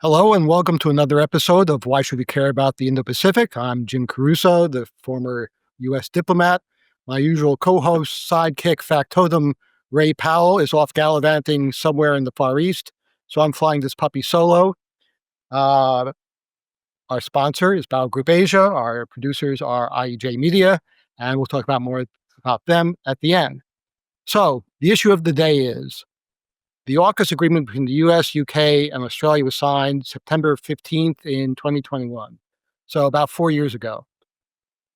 Hello and welcome to another episode of Why Should We Care About the Indo-Pacific? I'm Jim Carouso, the former U.S. diplomat. My usual co-host, sidekick, factotum, Ray Powell, is off gallivanting somewhere in the Far East, so I'm flying this puppy solo. Our sponsor is Bow Group Asia. Our producers are IEJ Media, and we'll talk about more about them at the end. So the issue of the day is the AUKUS agreement between the US, UK, and Australia was signed September 15th in 2021, so about 4 years ago.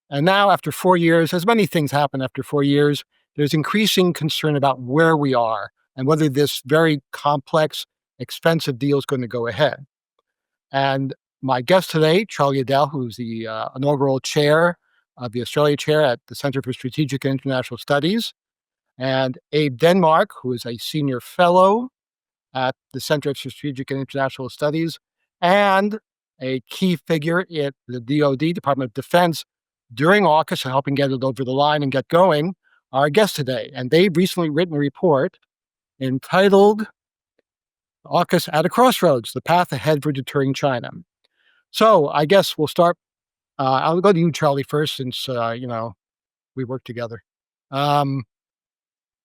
And now, after 4 years, as many things happen after 4 years, there's increasing concern about where we are and whether this very complex, expensive deal is going to go ahead. And my guest today, Charlie Edel, who's the inaugural chair of the Australia chair at the Center for Strategic and International Studies, and Abe Denmark, who is a senior fellow at the Center for Strategic and International Studies and a key figure at the DoD, Department of Defense, during AUKUS and helping get it over the line and get going, are our guests today. And they've recently written a report entitled AUKUS at a Crossroads, The Path Ahead for Deterring China. So I guess we'll start. I'll go to you, Charlie, first, since, we work together.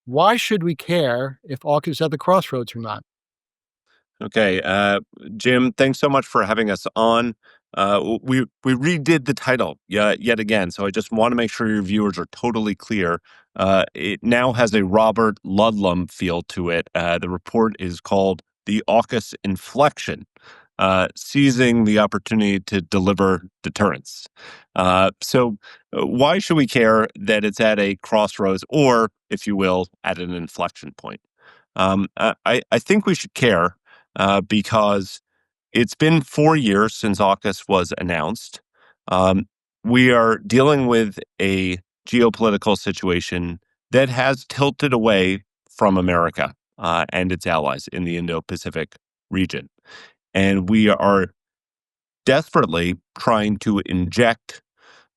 Why should we care if AUKUS is at the crossroads or not? Okay, Jim, thanks so much for having us on. We redid the title yet again, so I just want to make sure your viewers are totally clear. It now has a Robert Ludlum feel to it. The report is called the AUKUS Inflection, seizing the opportunity to deliver deterrence. So why should we care that it's at a crossroads or, if you will, at an inflection point? I think we should care because it's been 4 years since AUKUS was announced. We are dealing with a geopolitical situation that has tilted away from America and its allies in the Indo-Pacific region. And we are desperately trying to inject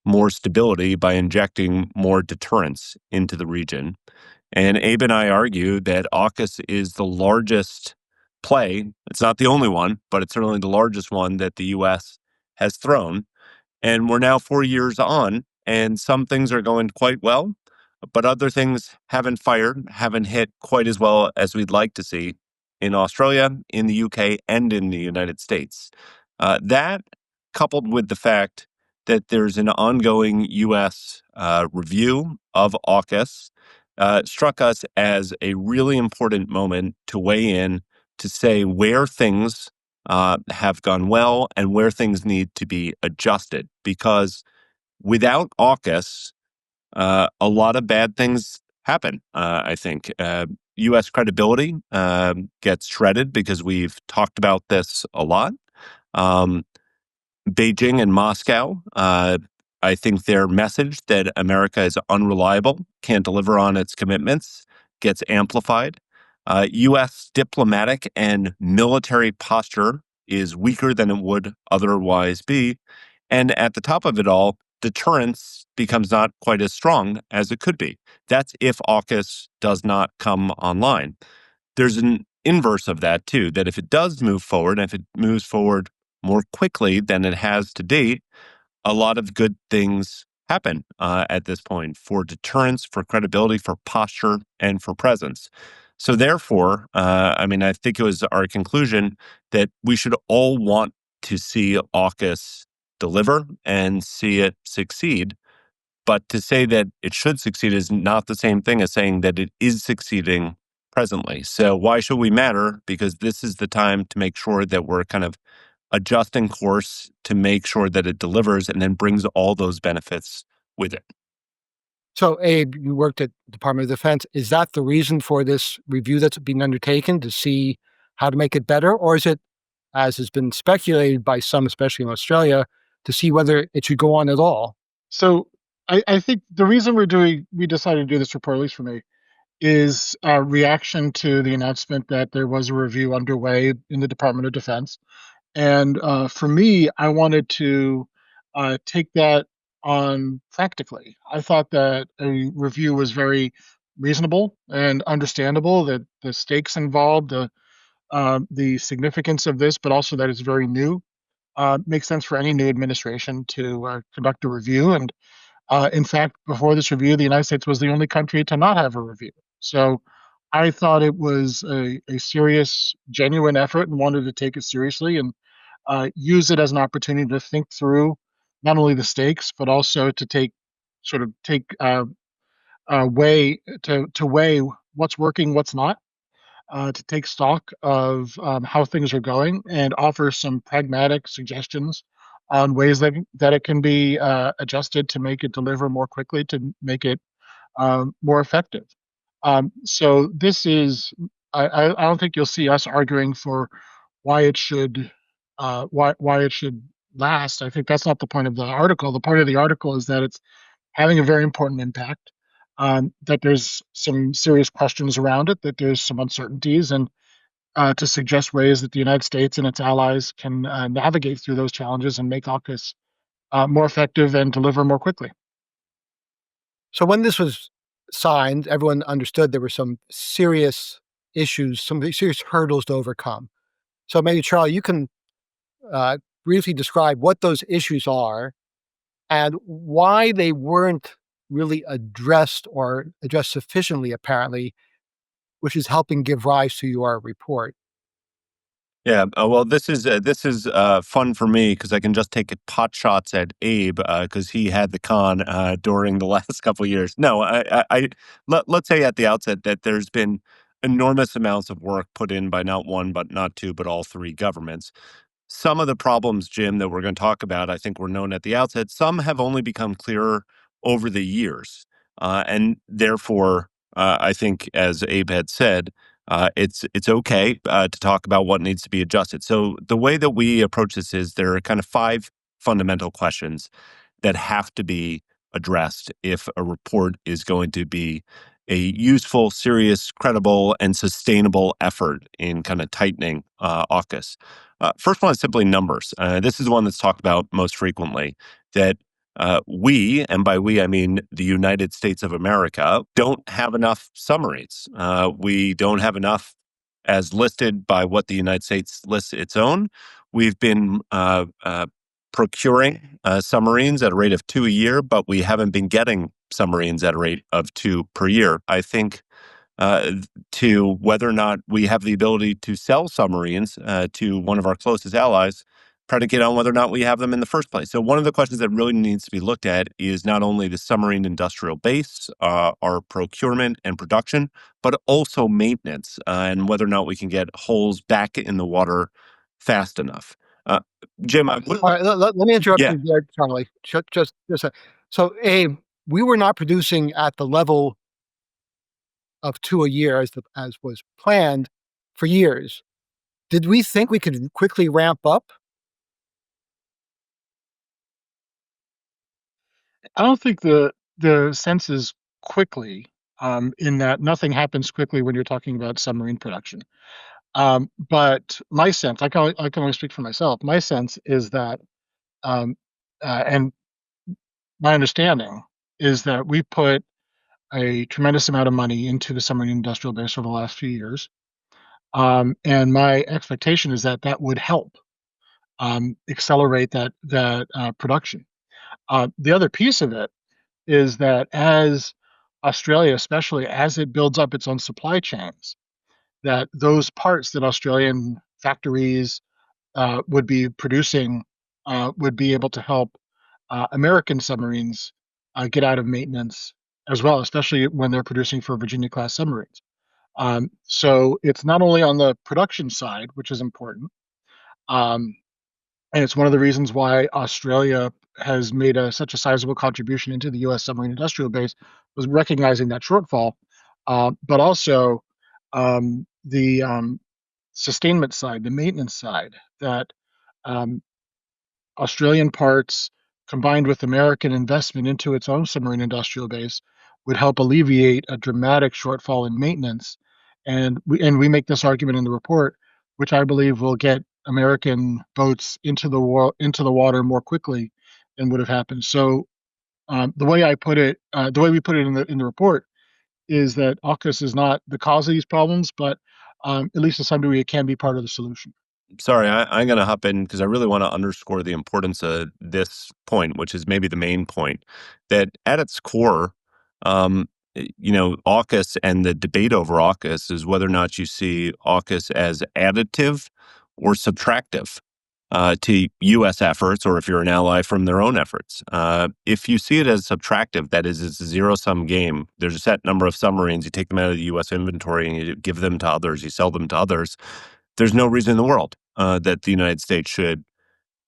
more stability by injecting more deterrence into the region. And Abe and I argue that AUKUS is the largest play. It's not the only one, but it's certainly the largest one that the U.S. has thrown. And we're now 4 years on, and some things are going quite well, but other things haven't fired, haven't hit quite as well as we'd like to see in Australia, in the UK, and in the United States. That, coupled with the fact that there's an ongoing U.S. Review of AUKUS, struck us as a really important moment to weigh in to say where things have gone well and where things need to be adjusted. Because without AUKUS, a lot of bad things happen, I think. U.S. credibility gets shredded because we've talked about this a lot. Beijing and Moscow, I think their message that America is unreliable, can't deliver on its commitments, gets amplified. U.S. diplomatic and military posture is weaker than it would otherwise be. And at the top of it all, deterrence becomes not quite as strong as it could be. That's if AUKUS does not come online. There's an inverse of that, too, that if it does move forward, and if it moves forward more quickly than it has to date, a lot of good things happen at this point for deterrence, for credibility, for posture, and for presence. So therefore, I think it was our conclusion that we should all want to see AUKUS deliver and see it succeed. But to say that it should succeed is not the same thing as saying that it is succeeding presently. So why should we matter? Because this is the time to make sure that we're kind of adjusting course to make sure that it delivers and then brings all those benefits with it. So, Abe, you worked at the Department of Defense. Is that the reason for this review that's being undertaken to see how to make it better? Or is it, as has been speculated by some, especially in Australia, to see whether it should go on at all? So I think the reason we decided to do this report, at least for me, is a reaction to the announcement that there was a review underway in the Department of Defense. And for me, I wanted to take that on practically. I thought that a review was very reasonable and understandable, that the stakes involved, the significance of this, but also that it's very new. Makes sense for any new administration to conduct a review. And in fact, before this review, the United States was the only country to not have a review. So I thought it was a serious, genuine effort and wanted to take it seriously and use it as an opportunity to think through not only the stakes, but also to weigh what's working, what's not, to take stock of how things are going and offer some pragmatic suggestions on ways that it can be adjusted to make it deliver more quickly, to make it more effective. So this is, I don't think you'll see us arguing for why it should why it should last. I think that's not the point of the article. The point of the article is that it's having a very important impact. That there's some serious questions around it, that there's some uncertainties, and to suggest ways that the United States and its allies can navigate through those challenges and make AUKUS more effective and deliver more quickly. So when this was signed, everyone understood there were some serious issues, some serious hurdles to overcome. So maybe, Charlie, you can briefly describe what those issues are and why they weren't really addressed or addressed sufficiently, apparently, which is helping give rise to your report. Yeah, well, this is fun for me because I can just take pot shots at Abe because he had the con during the last couple of years. No, let's say at the outset that there's been enormous amounts of work put in by not one, but not two, but all three governments. Some of the problems, Jim, that we're going to talk about, I think were known at the outset. Some have only become clearer over the years, and therefore, I think, as Abe had said, it's okay to talk about what needs to be adjusted. So the way that we approach this is there are kind of five fundamental questions that have to be addressed if a report is going to be a useful, serious, credible, and sustainable effort in kind of tightening AUKUS. First one is simply numbers. This is the one that's talked about most frequently, that we, and by we I mean the United States of America, don't have enough submarines. We don't have enough as listed by what the United States lists its own. We've been procuring submarines at a rate of 2 a year, but we haven't been getting submarines at a rate of 2 per year. I think to whether or not we have the ability to sell submarines to one of our closest allies predicate on whether or not we have them in the first place. So one of the questions that really needs to be looked at is not only the submarine industrial base, our procurement and production, but also maintenance and whether or not we can get holes back in the water fast enough. Jim, All right, let me interrupt Yeah. you there, Charlie. Just so, Abe, we were not producing at the level of 2 a year as was planned for years. Did we think we could quickly ramp up? I don't think the sense is quickly, in that nothing happens quickly when you're talking about submarine production. But my sense, I can only speak for myself. My sense is that, and my understanding is that we put a tremendous amount of money into the submarine industrial base over the last few years. And my expectation is that that would help accelerate that production. The other piece of it is that as Australia, especially as it builds up its own supply chains, that those parts that Australian factories would be producing would be able to help American submarines get out of maintenance as well, especially when they're producing for Virginia class submarines. So it's not only on the production side, which is important, um, and it's one of the reasons why Australia has made such a sizable contribution into the U.S. submarine industrial base, was recognizing that shortfall, but also the sustainment side, the maintenance side, that um, Australian parts combined with American investment into its own submarine industrial base would help alleviate a dramatic shortfall in maintenance. And we make this argument in the report, which I believe will get American boats into the water more quickly than would have happened. So the way I put it, the way we put it in the report, is that AUKUS is not the cause of these problems, but at least to some degree, it can be part of the solution. Sorry, I'm going to hop in because I really want to underscore the importance of this point, which is maybe the main point, that at its core, AUKUS and the debate over AUKUS is whether or not you see AUKUS as additive or subtractive to U.S. efforts, or if you're an ally, from their own efforts. If you see it as subtractive, that is, it's a zero-sum game. There's a set number of submarines. You take them out of the U.S. inventory and you give them to others. You sell them to others. There's no reason in the world that the United States should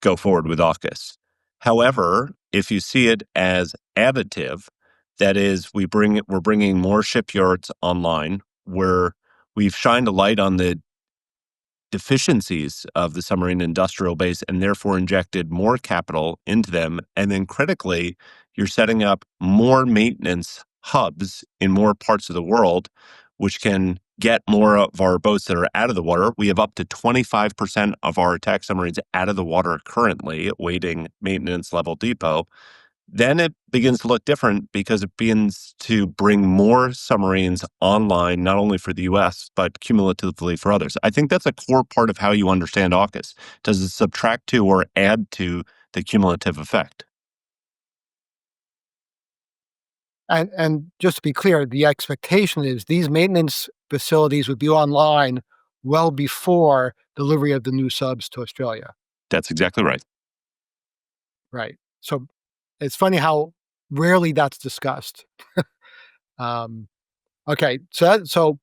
go forward with AUKUS. However, if you see it as additive, that is, we're bringing more shipyards online, where we've shined a light on the deficiencies of the submarine industrial base and therefore injected more capital into them. And then critically, you're setting up more maintenance hubs in more parts of the world, which can get more of our boats that are out of the water. We have up to 25% of our attack submarines out of the water currently, awaiting maintenance level depot. Then it begins to look different because it begins to bring more submarines online, not only for the U.S., but cumulatively for others. I think that's a core part of how you understand AUKUS. Does it subtract to or add to the cumulative effect? And just to be clear, the expectation is these maintenance facilities would be online well before delivery of the new subs to Australia. That's exactly right. Right. So it's funny how rarely that's discussed. Okay, so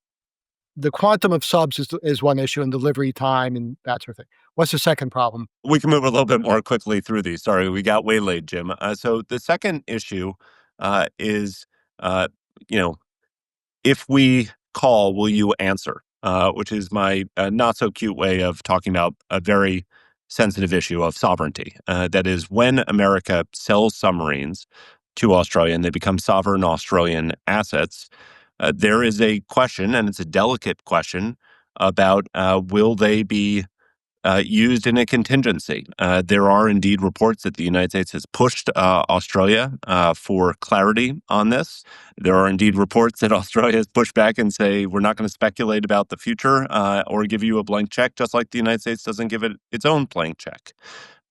the quantum of subs is one issue, and delivery time and that sort of thing. What's the second problem? We can move a little bit more quickly through these. Sorry, we got waylaid, Jim. So the second issue is, if we call, will you answer? Which is my not so cute way of talking about a very sensitive issue of sovereignty. That is, when America sells submarines to Australia and they become sovereign Australian assets, there is a question, and it's a delicate question, about will they be used in a contingency. There are indeed reports that the United States has pushed Australia for clarity on this. There are indeed reports that Australia has pushed back and say, we're not going to speculate about the future or give you a blank check, just like the United States doesn't give it its own blank check.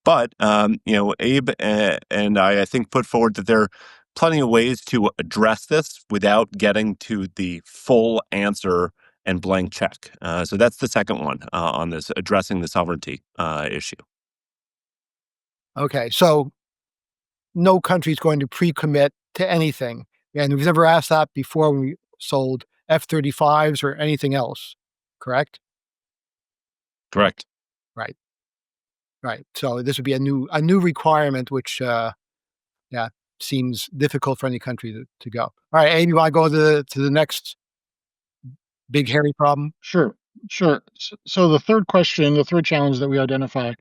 But, Abe and I think, put forward that there are plenty of ways to address this without getting to the full answer and blank check. So that's the second one on this, addressing the sovereignty issue. Okay, so no country's going to pre-commit to anything. And we've never asked that before when we sold F-35s or anything else, correct? Correct. Right. So this would be a new requirement, which seems difficult for any country to go. All right, Abe, you want to go to the next big hairy problem? Sure. So the third question, the third challenge that we identify,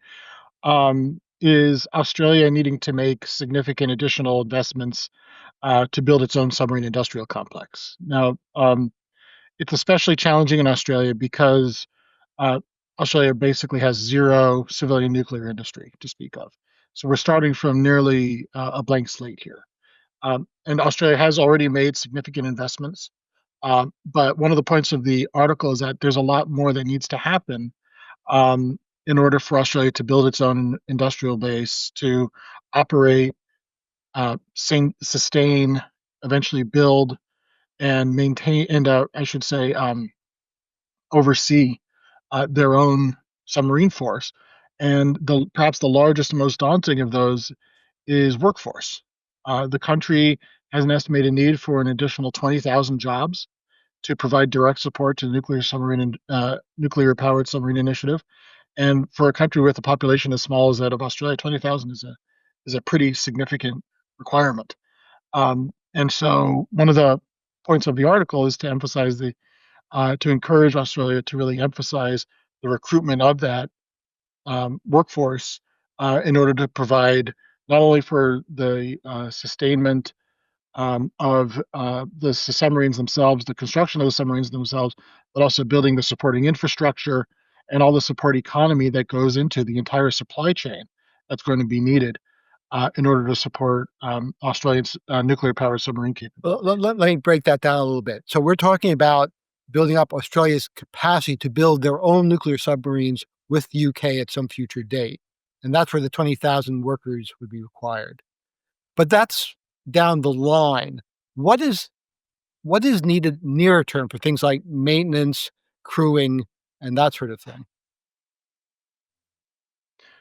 is Australia needing to make significant additional investments to build its own submarine industrial complex. Now, it's especially challenging in Australia because Australia basically has zero civilian nuclear industry to speak of. So we're starting from nearly a blank slate here. And Australia has already made significant investments. But one of the points of the article is that there's a lot more that needs to happen in order for Australia to build its own industrial base, to operate, sustain, eventually build, and maintain, and I should say, oversee their own submarine force. And perhaps the largest and most daunting of those is workforce. The country has an estimated need for an additional 20,000 jobs to provide direct support to the nuclear-powered submarine initiative. And for a country with a population as small as that of Australia, 20,000 is a pretty significant requirement. And so one of the points of the article is to emphasize to encourage Australia to really emphasize the recruitment of that workforce in order to provide not only for the sustainment of the submarines themselves, the construction of the submarines themselves, but also building the supporting infrastructure and all the support economy that goes into the entire supply chain that's going to be needed in order to support Australia's nuclear-powered submarine capability. Let me break that down a little bit. So we're talking about building up Australia's capacity to build their own nuclear submarines with the UK at some future date. And that's where the 20,000 workers would be required. But that's down the line. What is needed nearer term for things like maintenance, crewing, and that sort of thing?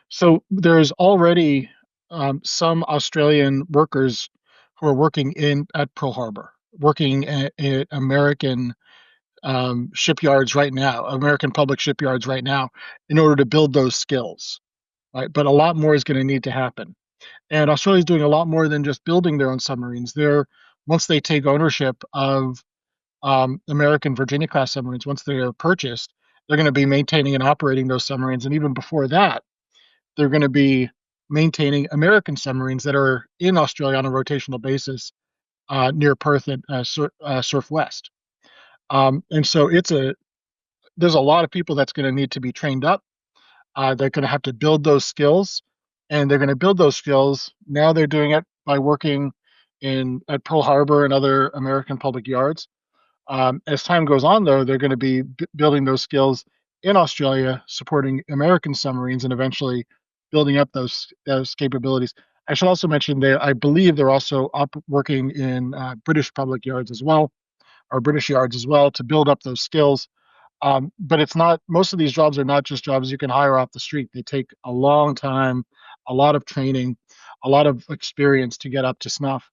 So there's already some Australian workers who are working at Pearl Harbor, working at American shipyards right now, American public shipyards right now, in order to build those skills. Right, but a lot more is going to need to happen. And Australia's doing a lot more than just building their own submarines. Once they take ownership of American Virginia class submarines, once they are purchased, they're going to be maintaining and operating those submarines. And even before that, they're going to be maintaining American submarines that are in Australia on a rotational basis near Perth and Surf West. And so there's a lot of people that's going to need to be trained up. They're going to have to build those skills, and they're going to build those skills. Now they're doing it by working at Pearl Harbor and other American public yards. As time goes on, though, they're going to be building those skills in Australia, supporting American submarines, and eventually building up those capabilities. I should also mention I believe they're also working in British public yards as well, or British yards as well, to build up those skills. But it's not, most of these jobs are not just jobs you can hire off the street. They take a long time, a lot of training, a lot of experience to get up to snuff.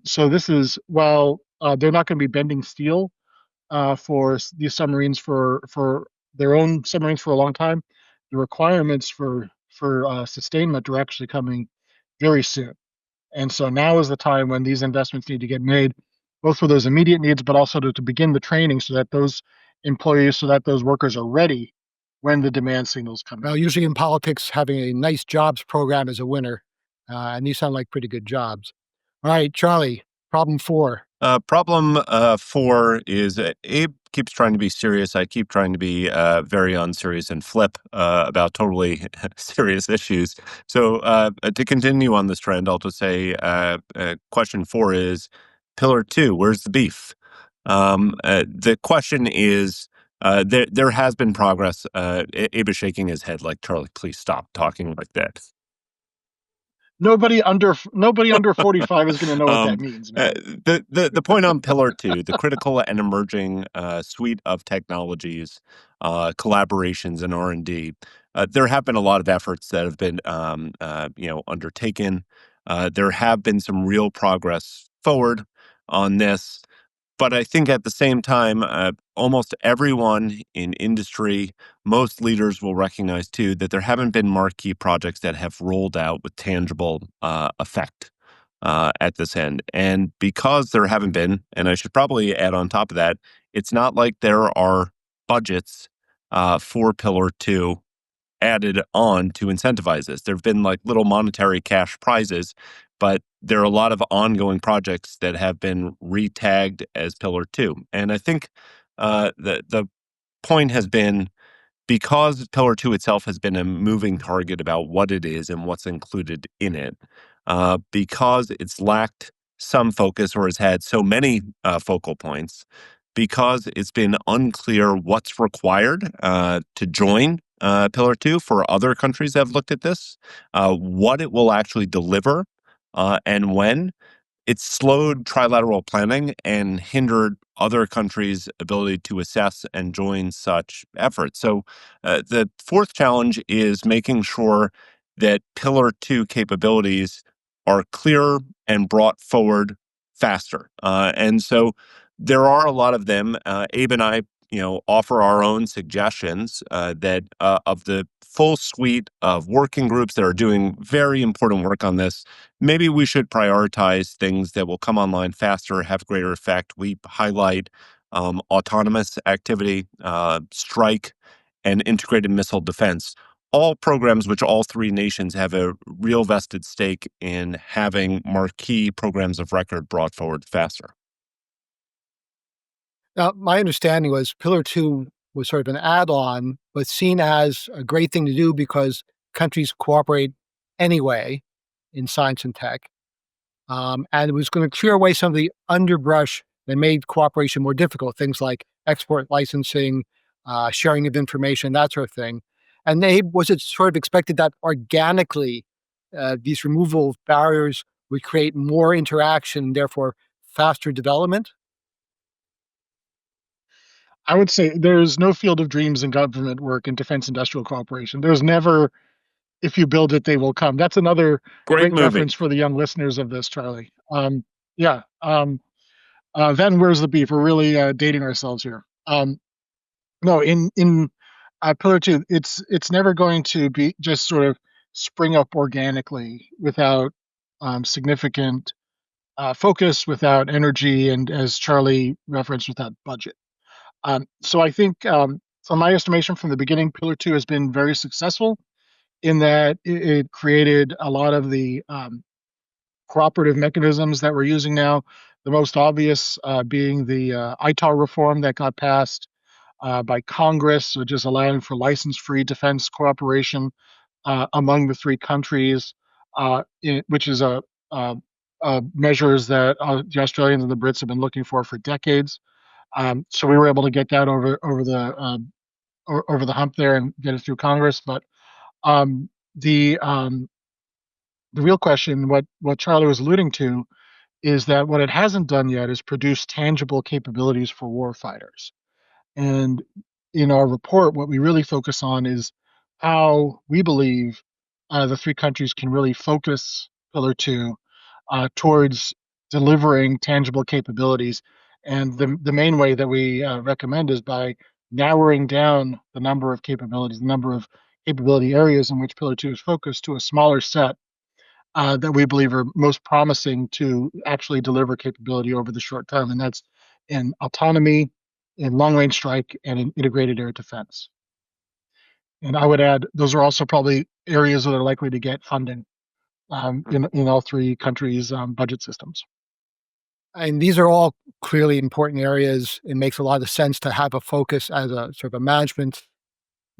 So this is, while they're not going to be bending steel for these submarines for their own submarines for a long time, the requirements for sustainment are actually coming very soon. And so now is the time when these investments need to get made, both for those immediate needs, but also to begin the training so that those workers are ready when the demand signals come Well, in. usually in politics, having a nice jobs program is a winner. And these sound like pretty good jobs. All right, Charlie, problem 4. Problem 4 is Abe keeps trying to be serious. I keep trying to be very unserious and flip about totally serious issues. So to continue on this trend, I'll just say question 4 is pillar 2, where's the beef? The question is, there has been progress. Abe is shaking his head like, Charlie, please stop talking like that. Nobody under 45 is going to know what that means, man. The point on pillar 2, the critical and emerging suite of technologies, collaborations, and R&D. There have been a lot of efforts that have been undertaken. There have been some real progress forward on this. But I think at the same time, almost everyone in industry, most leaders will recognize too that there haven't been marquee projects that have rolled out with tangible effect at this end. And because there haven't been, and I should probably add on top of that, it's not like there are budgets for Pillar 2 added on to incentivize this. There have been like little monetary cash prizes, but there are a lot of ongoing projects that have been retagged as Pillar 2. And I think the point has been, because Pillar 2 itself has been a moving target about what it is and what's included in it, because it's lacked some focus or has had so many focal points, because it's been unclear what's required to join Pillar 2 for other countries that have looked at this, what it will actually deliver, and when. It's slowed trilateral planning and hindered other countries' ability to assess and join such efforts. So the fourth challenge is making sure that Pillar 2 capabilities are clear and brought forward faster. And so there are a lot of them. Abe and I, offer our own suggestions that of the full suite of working groups that are doing very important work on this. Maybe we should prioritize things that will come online faster, have greater effect. We highlight autonomous activity, strike, and integrated missile defense. All programs which all three nations have a real vested stake in having marquee programs of record brought forward faster. Now, my understanding was Pillar 2 was sort of an add-on, but seen as a great thing to do because countries cooperate anyway in science and tech. And it was going to clear away some of the underbrush that made cooperation more difficult, things like export licensing, sharing of information, that sort of thing. And was it sort of expected that organically these removal of barriers would create more interaction, therefore faster development? I would say there's no field of dreams in government work in defense industrial cooperation. There's never, if you build it, they will come. That's another Great great movie. reference for the young listeners of this, Charlie. Yeah. Then where's the beef? We're really dating ourselves here. No, in Pillar Two, it's never going to be just sort of spring up organically without significant focus, without energy, and as Charlie referenced, without budget. So I think, from my estimation, from the beginning, Pillar Two has been very successful in that it created a lot of the cooperative mechanisms that we're using now. The most obvious being the ITAR reform that got passed by Congress, which is allowing for license-free defense cooperation among the three countries, which is measures that the Australians and the Brits have been looking for decades. So we were able to get that over the hump there and get it through Congress. But um, the um, the real question, what Charlie was alluding to, is that what it hasn't done yet is produce tangible capabilities for war fighters. And in our report, what we really focus on is how we believe the three countries can really focus Pillar Two towards delivering tangible capabilities. And the main way that we recommend is by narrowing down the number of capabilities, the number of capability areas in which Pillar Two is focused to a smaller set that we believe are most promising to actually deliver capability over the short term. And that's in autonomy, in long range strike, and in integrated air defense. And I would add, those are also probably areas that are likely to get funding in all three countries' budget systems. And these are all clearly important areas. It makes a lot of sense to have a focus as a sort of a management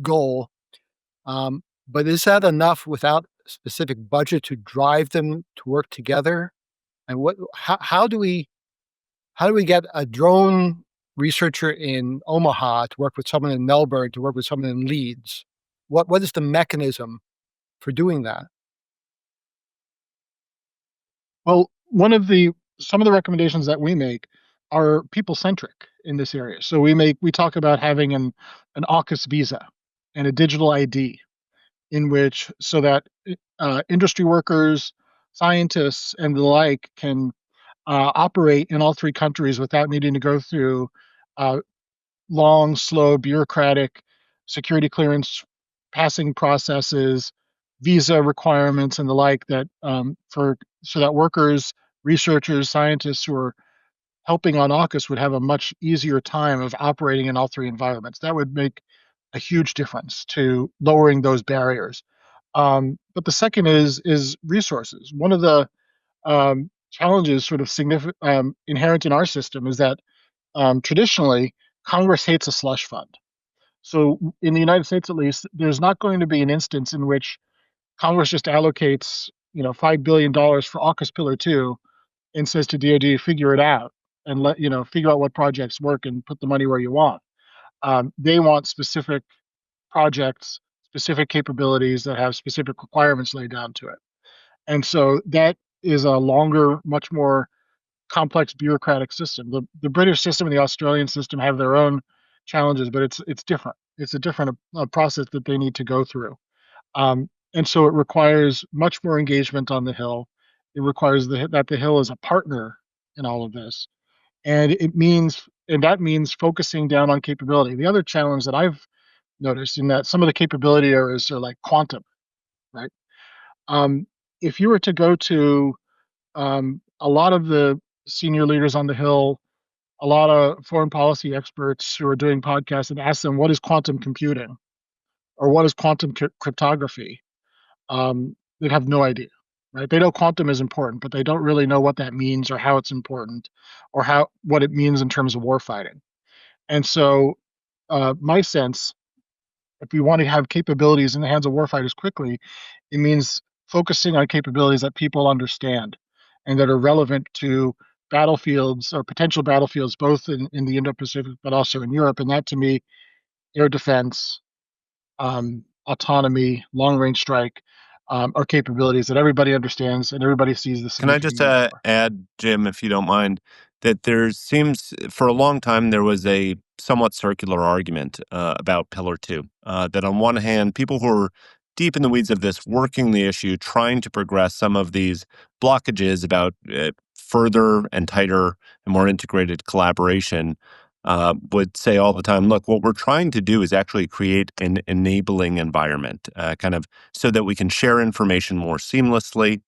goal. But is that enough without specific budget to drive them to work together? And how do we get a drone researcher in Omaha to work with someone in Melbourne to work with someone in Leeds? What is the mechanism for doing that? Well, some of the recommendations that we make are people centric in this area. So we talk about having an AUKUS visa and a digital ID in which so that industry workers, scientists, and the like can operate in all three countries without needing to go through uh, long, slow, bureaucratic security clearance passing processes, visa requirements, and the like. That for so that workers, researchers, scientists who are helping on AUKUS would have a much easier time of operating in all three environments. That would make a huge difference to lowering those barriers. But the second is resources. One of the challenges, sort of significant inherent in our system, is that traditionally Congress hates a slush fund. So in the United States, at least, there's not going to be an instance in which Congress just allocates, $5 billion for AUKUS Pillar Two and says to DoD, figure it out and figure out what projects work and put the money where you want. They want specific projects, specific capabilities that have specific requirements laid down to it. And so that is a longer, much more complex bureaucratic system. The British system and the Australian system have their own challenges, but it's different. It's a different process that they need to go through. And so it requires much more engagement on the Hill. It requires that the Hill is a partner in all of this. And that means focusing down on capability. The other challenge that I've noticed in that some of the capability areas are like quantum, right? If you were to go to a lot of the senior leaders on the Hill, a lot of foreign policy experts who are doing podcasts, and ask them what is quantum computing or what is quantum cryptography, they'd have no idea, right? They know quantum is important, but they don't really know what that means or how it's important or what it means in terms of warfighting. And so, my sense, if we want to have capabilities in the hands of warfighters quickly, it means focusing on capabilities that people understand and that are relevant to battlefields or potential battlefields, both in the Indo-Pacific, but also in Europe. And that to me, air defense, autonomy, long-range strike, are capabilities that everybody understands and everybody sees the Can I significant just need for. add, Jim, if you don't mind, that there seems for a long time there was a somewhat circular argument about Pillar 2. That on one hand, people who are deep in the weeds of this, working the issue, trying to progress some of these blockages about further and tighter and more integrated collaboration, would say all the time, look, what we're trying to do is actually create an enabling environment, kind of so that we can share information more seamlessly,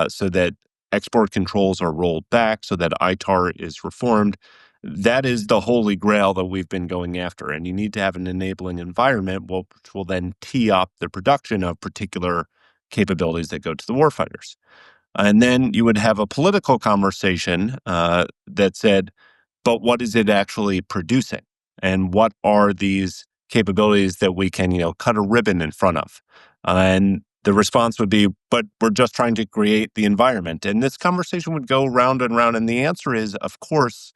so that export controls are rolled back, so that ITAR is reformed. That is the holy grail that we've been going after. And you need to have an enabling environment, which will then tee up the production of particular capabilities that go to the warfighters. And then you would have a political conversation that said, but what is it actually producing? And what are these capabilities that we can, cut a ribbon in front of? And the response would be, but we're just trying to create the environment. And this conversation would go round and round. And the answer is, of course,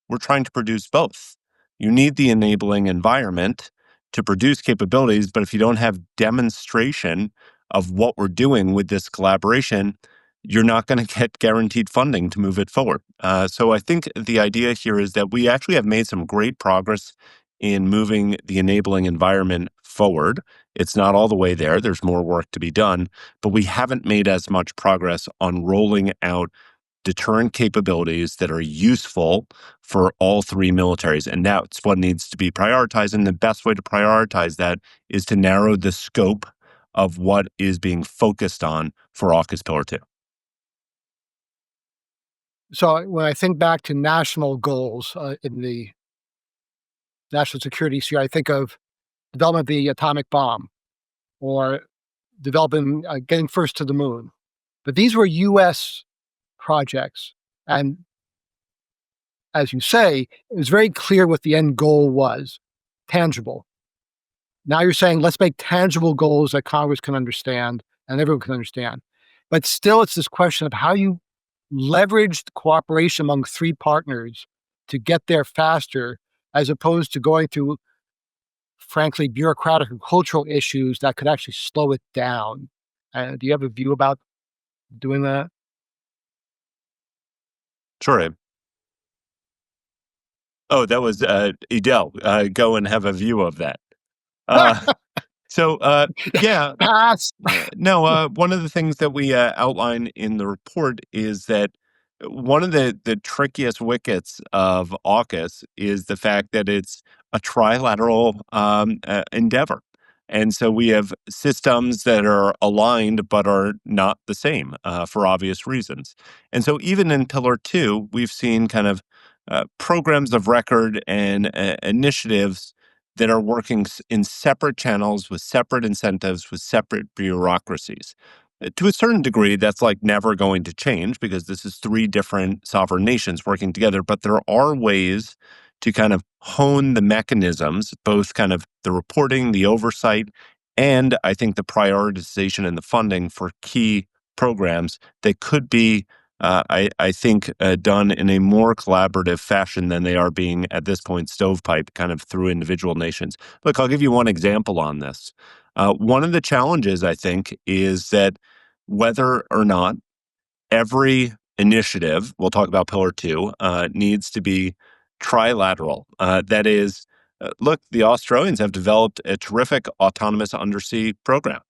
we're trying to produce both. You need the enabling environment to produce capabilities, but if you don't have demonstration of what we're doing with this collaboration, you're not going to get guaranteed funding to move it forward. So I think the idea here is that we actually have made some great progress in moving the enabling environment forward. It's not all the way there. There's more work to be done, but we haven't made as much progress on rolling out deterrent capabilities that are useful for all three militaries. And that's what needs to be prioritized. And the best way to prioritize that is to narrow the scope of what is being focused on for AUKUS Pillar 2. So when I think back to national goals in the national security sphere, I think of development of the atomic bomb or developing, getting first to the moon. But these were U.S. projects. And as you say, it was very clear what the end goal was, tangible. Now you're saying, let's make tangible goals that Congress can understand and everyone can understand. But still, it's this question of how you leverage the cooperation among three partners to get there faster, as opposed to going through, frankly, bureaucratic and cultural issues that could actually slow it down. Do you have a view about doing that? Sure, Abe. Oh, that was Edel. Go and have a view of that. So, yeah, Pass. no, one of the things that we outline in the report is that one of the trickiest wickets of AUKUS is the fact that it's a trilateral endeavor. And so we have systems that are aligned but are not the same for obvious reasons. And so even in Pillar 2, we've seen kind of programs of record and initiatives that are working in separate channels with separate incentives, with separate bureaucracies. To a certain degree, that's like never going to change because this is three different sovereign nations working together. But there are ways to kind of hone the mechanisms, both kind of the reporting, the oversight, and I think the prioritization and the funding for key programs that could be I think, done in a more collaborative fashion than they are being at this point stovepipe kind of through individual nations. Look, I'll give you one example on this. One of the challenges, I think, is that whether or not every initiative, we'll talk about Pillar 2, needs to be trilateral. That is, look, the Australians have developed a terrific autonomous undersea program.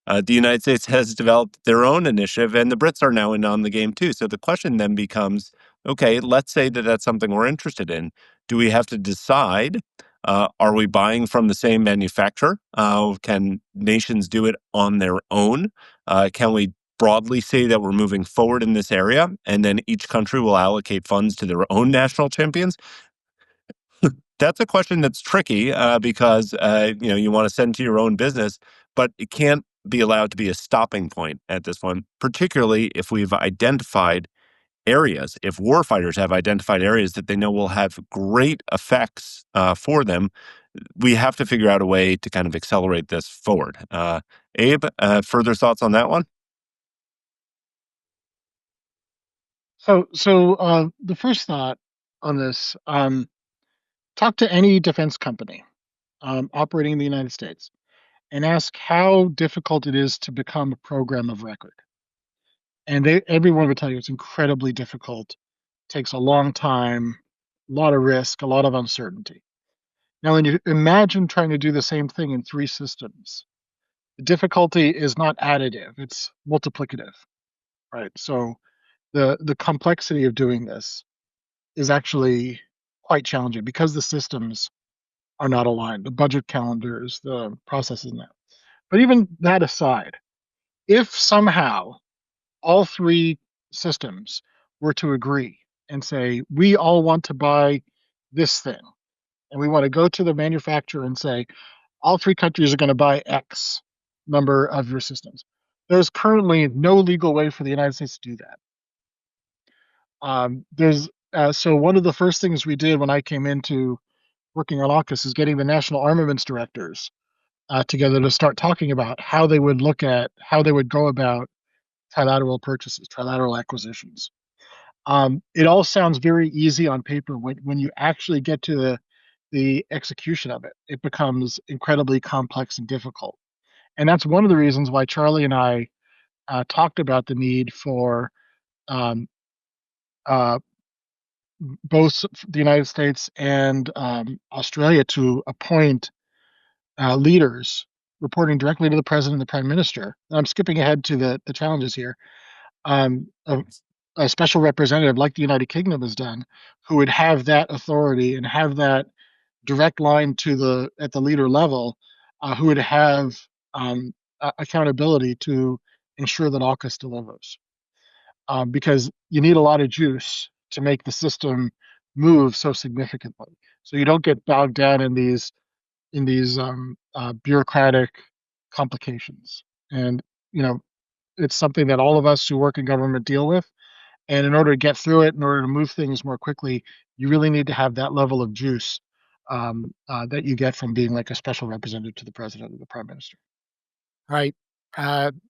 The United States has developed their own initiative, and the Brits are now in on the game too. So the question then becomes, okay, let's say that that's something we're interested in. Do we have to decide, are we buying from the same manufacturer? Can nations do it on their own? Can we broadly say that we're moving forward in this area, and then each country will allocate funds to their own national champions? That's a question that's tricky because you want to send to your own business, but it can't be allowed to be a stopping point at this point, particularly if we've identified areas, if warfighters have identified areas that they know will have great effects for them. We have to figure out a way to kind of accelerate this forward. Abe, further thoughts on that one? So the first thought on this, talk to any defense company operating in the United States and ask how difficult it is to become a program of record. And everyone would tell you it's incredibly difficult, takes a long time, a lot of risk, a lot of uncertainty. Now, when you imagine trying to do the same thing in three systems, the difficulty is not additive, it's multiplicative, right? So the complexity of doing this is actually quite challenging because the systems are not aligned, the budget calendars, the processes now. But even that aside, if somehow all three systems were to agree and say, we all want to buy this thing, and we want to go to the manufacturer and say, all three countries are going to buy X number of your systems. There's currently no legal way for the United States to do that. So one of the first things we did when I came into working on AUKUS is getting the national armaments directors together to start talking about how they would go about trilateral purchases, trilateral acquisitions. It all sounds very easy on paper. When you actually get to the execution of it, it becomes incredibly complex and difficult. And that's one of the reasons why Charlie and I talked about the need for um, uh, both the United States and Australia to appoint leaders reporting directly to the president and the prime minister. I'm skipping ahead to the challenges here. Um, a, a special representative like the United Kingdom has done, who would have that authority and have that direct line to the at the leader level, who would have accountability to ensure that AUKUS delivers. Because you need a lot of juice to make the system move so significantly. So you don't get bogged down in these bureaucratic complications. And you know, it's something that all of us who work in government deal with. And in order to get through it, in order to move things more quickly, you really need to have that level of juice that you get from being like a special representative to the president or the prime minister. All right.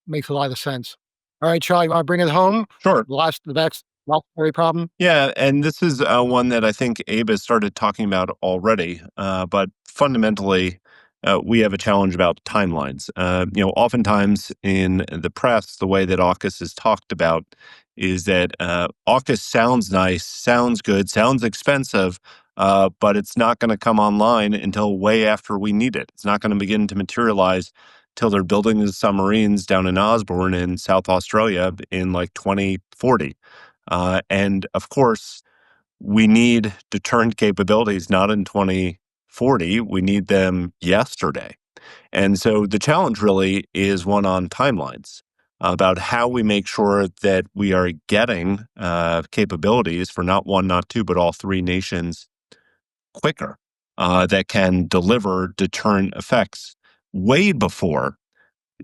Makes a lot of sense. All right, Charlie, want to bring it home? Sure. The next story problem. Yeah, and this is one that I think Abe has started talking about already. But fundamentally, we have a challenge about timelines. Oftentimes in the press, the way that AUKUS is talked about is that AUKUS sounds nice, sounds good, sounds expensive, but it's not going to come online until way after we need it. It's not going to begin to materialize till they're building the submarines down in Osborne in South Australia in like 2040. And of course, we need deterrent capabilities not in 2040. We need them yesterday. And so the challenge really is one on timelines about how we make sure that we are getting capabilities for not one, not two, but all three nations quicker that can deliver deterrent effects way before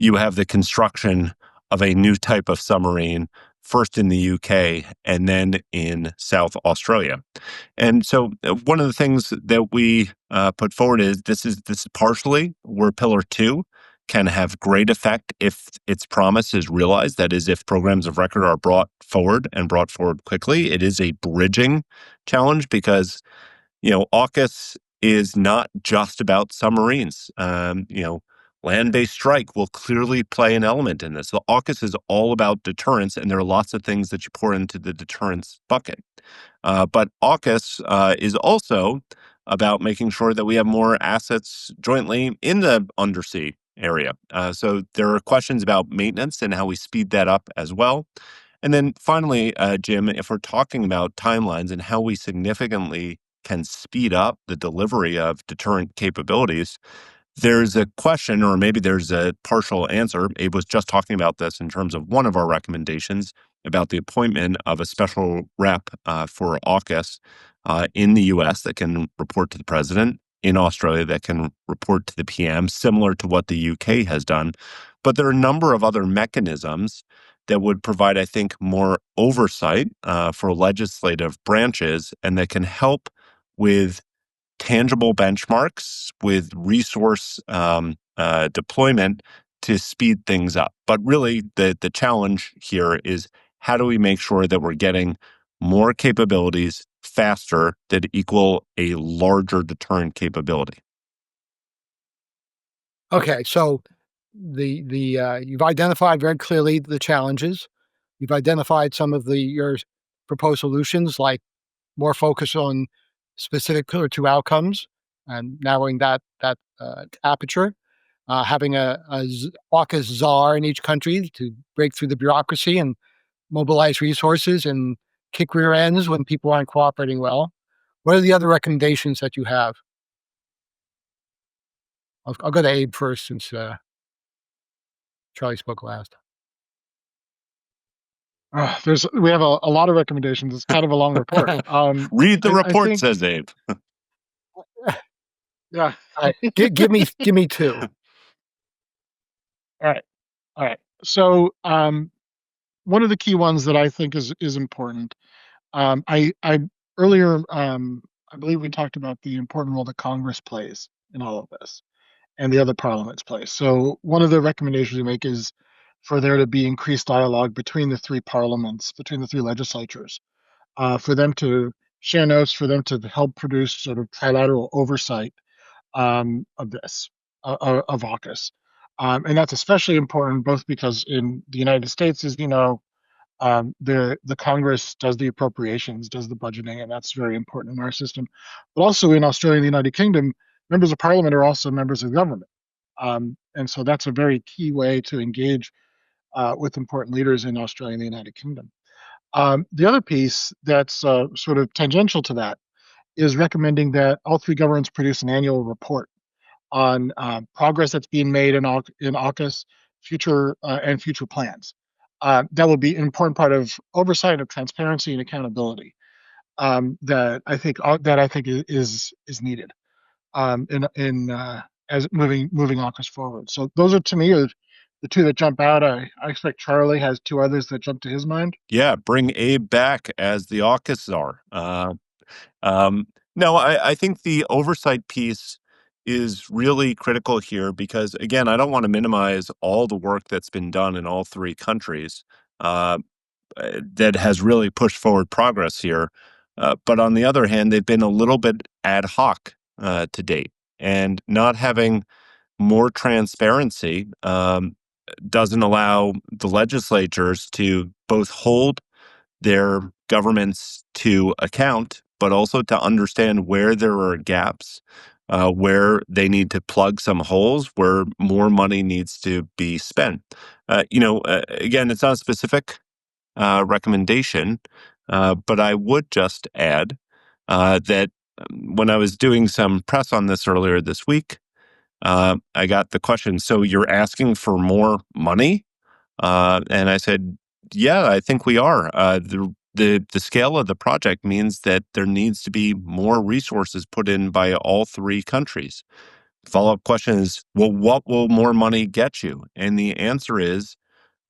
you have the construction of a new type of submarine, first in the UK and then in South Australia. And so one of the things that we put forward is this is partially where Pillar 2 can have great effect if its promise is realized. That is, if programs of record are brought forward quickly. It is a bridging challenge because AUKUS is not just about submarines. Land-based strike will clearly play an element in this. The AUKUS is all about deterrence, and there are lots of things that you pour into the deterrence bucket. But AUKUS is also about making sure that we have more assets jointly in the undersea area. So there are questions about maintenance and how we speed that up as well. And then finally, Jim, if we're talking about timelines and how we significantly can speed up the delivery of deterrent capabilities, there's a question, or maybe there's a partial answer. Abe was just talking about this in terms of one of our recommendations about the appointment of a special rep for AUKUS in the U.S. that can report to the president, in Australia that can report to the PM, similar to what the UK has done. But there are a number of other mechanisms that would provide, I think, more oversight for legislative branches and that can help with tangible benchmarks, with resource deployment to speed things up. But really, the challenge here is how do we make sure that we're getting more capabilities faster that equal a larger deterrent capability. Okay, so the you've identified very clearly the challenges. You've identified some of your proposed solutions, like more focus on specific Pillar 2 outcomes and narrowing that aperture. Having a AUKUS czar in each country to break through the bureaucracy and mobilize resources and kick rear ends when people aren't cooperating well. What are the other recommendations that you have? I'll go to Abe first since Charlie spoke last. We have a lot of recommendations. It's kind of a long report. Read the I report, think, says Abe. yeah. All right, give me two. All right. All right. So, one of the key ones that I think is important. I earlier, I believe we talked about the important role that Congress plays in all of this, and the other parliaments play. So, one of the recommendations we make is for there to be increased dialogue between the three parliaments, between the three legislatures, for them to share notes, for them to help produce sort of trilateral oversight of this, of AUKUS. And that's especially important both because in the United States, as you know, the Congress does the appropriations, does the budgeting, and that's very important in our system. But also in Australia and the United Kingdom, members of parliament are also members of government. And so that's a very key way to engage with important leaders in Australia and the United Kingdom. The other piece that's sort of tangential to that is recommending that all three governments produce an annual report on progress that's being made in AUKUS, future plans. That will be an important part of oversight, of transparency, and accountability that I think is needed in as moving AUKUS forward. So those are to me are the two that jump out. I expect Charlie has two others that jump to his mind. Yeah, bring Abe back as the AUKUS czar. No, I think the oversight piece is really critical here because, again, I don't want to minimize all the work that's been done in all three countries that has really pushed forward progress here. But on the other hand, they've been a little bit ad hoc to date, and not having more transparency doesn't allow the legislatures to both hold their governments to account, but also to understand where there are gaps, where they need to plug some holes, where more money needs to be spent. Again, it's not a specific recommendation, but I would just add that when I was doing some press on this earlier this week, I got the question, so you're asking for more money? And I said, yeah, I think we are. The scale of the project means that there needs to be more resources put in by all three countries. Follow-up question is, well, what will more money get you? And the answer is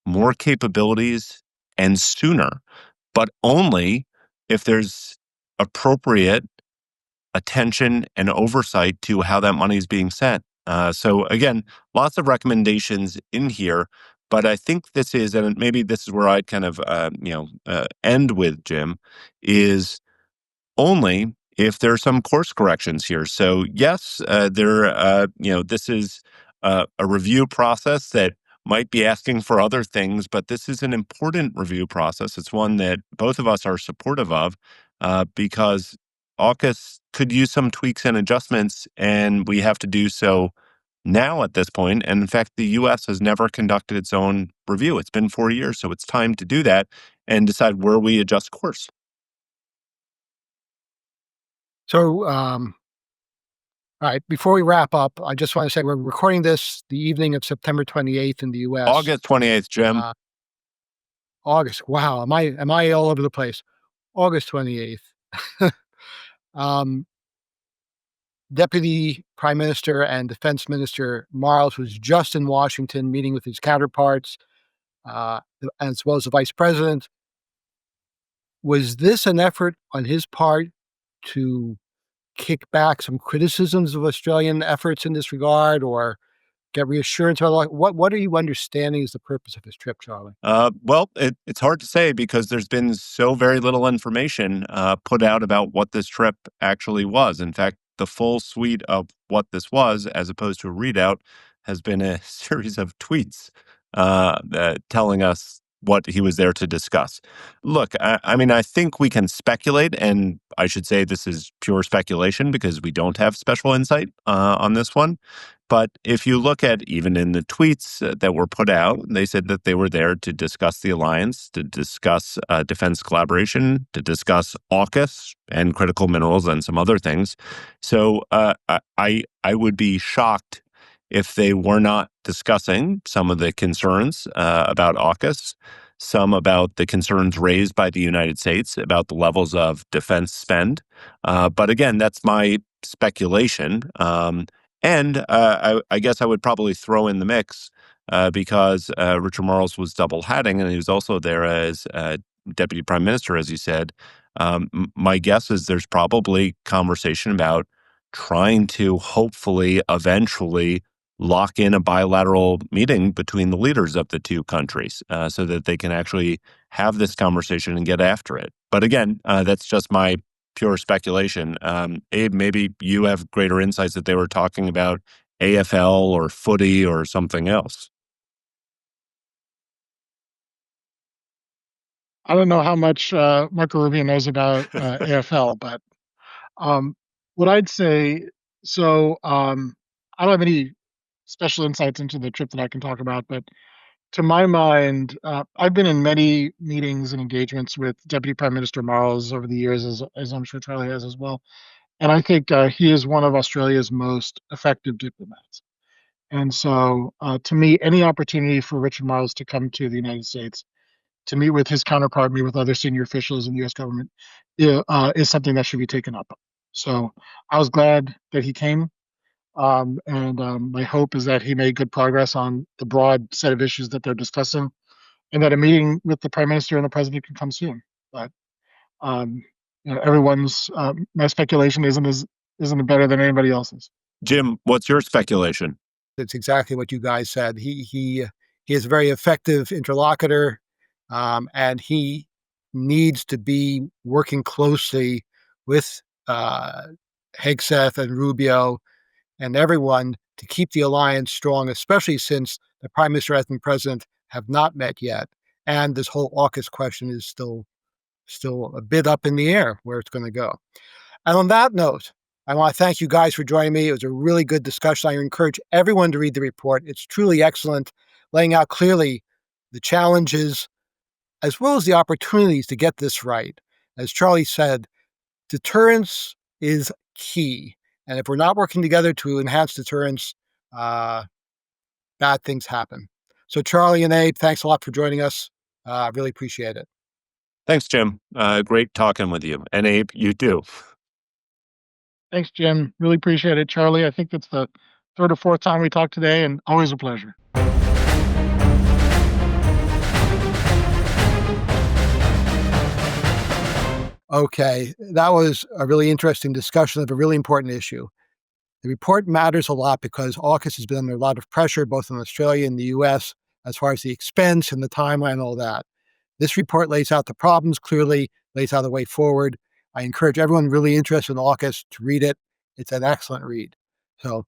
more capabilities and sooner, but only if there's appropriate attention and oversight to how that money is being spent. So again, lots of recommendations in here, but I think this is, and maybe this is where I'd kind of, end with Jim, is only if there are some course corrections here. So yes, this is a review process that might be asking for other things, but this is an important review process. It's one that both of us are supportive of because AUKUS could use some tweaks and adjustments, and we have to do so now at this point. And in fact, the U.S. has never conducted its own review. It's been 4 years, so it's time to do that and decide where we adjust course. So, all right, before we wrap up, I just want to say we're recording this the evening of September 28th in the US. August 28th, Jim. August. Wow, am I all over the place? August 28th. Deputy Prime Minister and Defense Minister Marles was just in Washington meeting with his counterparts, as well as the Vice President. Was this an effort on his part to kick back some criticisms of Australian efforts in this regard, or get reassurance about what are you understanding is the purpose of this trip, Charlie? Well, it's hard to say because there's been so very little information put out about what this trip actually was. In fact, the full suite of what this was, as opposed to a readout, has been a series of tweets telling us what he was there to discuss. Look, I mean, I think we can speculate, and I should say this is pure speculation because we don't have special insight on this one. But if you look at even in the tweets that were put out, they said that they were there to discuss the alliance, to discuss defense collaboration, to discuss AUKUS and critical minerals and some other things. So I would be shocked if they were not discussing some of the concerns about AUKUS, some about the concerns raised by the United States about the levels of defense spend. But again, that's my speculation. I guess I would probably throw in the mix because Richard Marles was double hatting and he was also there as deputy prime minister, as you said. My guess is there's probably conversation about trying to hopefully eventually lock in a bilateral meeting between the leaders of the two countries so that they can actually have this conversation and get after it. But again, that's just my pure speculation. Abe, maybe you have greater insights that they were talking about AFL or footy or something else. I don't know how much Marco Rubio knows about AFL, but what I'd say, I don't have any special insights into the trip that I can talk about, but to my mind, I've been in many meetings and engagements with Deputy Prime Minister Marles over the years, as I'm sure Charlie has as well. And I think he is one of Australia's most effective diplomats. And so, to me, any opportunity for Richard Marles to come to the United States to meet with his counterpart, meet with other senior officials in the U.S. government, is something that should be taken up. So I was glad that he came. My hope is that he made good progress on the broad set of issues that they're discussing, and that a meeting with the prime minister and the president can come soon. But everyone's my speculation isn't better than anybody else's. Jim, what's your speculation? It's exactly what you guys said. He is a very effective interlocutor, and he needs to be working closely with Hegseth and Rubio and everyone to keep the alliance strong, especially since the prime minister and president have not met yet, and this whole AUKUS question is still a bit up in the air where it's going to go. And on that note, I want to thank you guys for joining me. It was a really good discussion. I encourage everyone to read the report. It's truly excellent, laying out clearly the challenges as well as the opportunities to get this right. As Charlie said, deterrence is key. And if we're not working together to enhance deterrence, bad things happen. So Charlie and Abe, thanks a lot for joining us. I really appreciate it. Thanks, Jim. Great talking with you. And Abe, you too. Thanks, Jim. Really appreciate it, Charlie. I think it's the third or fourth time we talked today, and always a pleasure. Okay, that was a really interesting discussion of a really important issue. The report matters a lot because AUKUS has been under a lot of pressure, both in Australia and the US, as far as the expense and the timeline and all that. This report lays out the problems clearly, lays out the way forward. I encourage everyone really interested in AUKUS to read it. It's an excellent read. So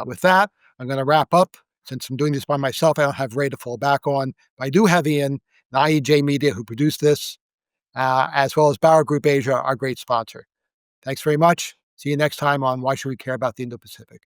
with that, I'm going to wrap up. Since I'm doing this by myself, I don't have Ray to fall back on. But I do have Ian, and IEJ Media, who produced this, as well as Bauer Group Asia, our great sponsor. Thanks very much. See you next time on Why Should We Care About the Indo-Pacific?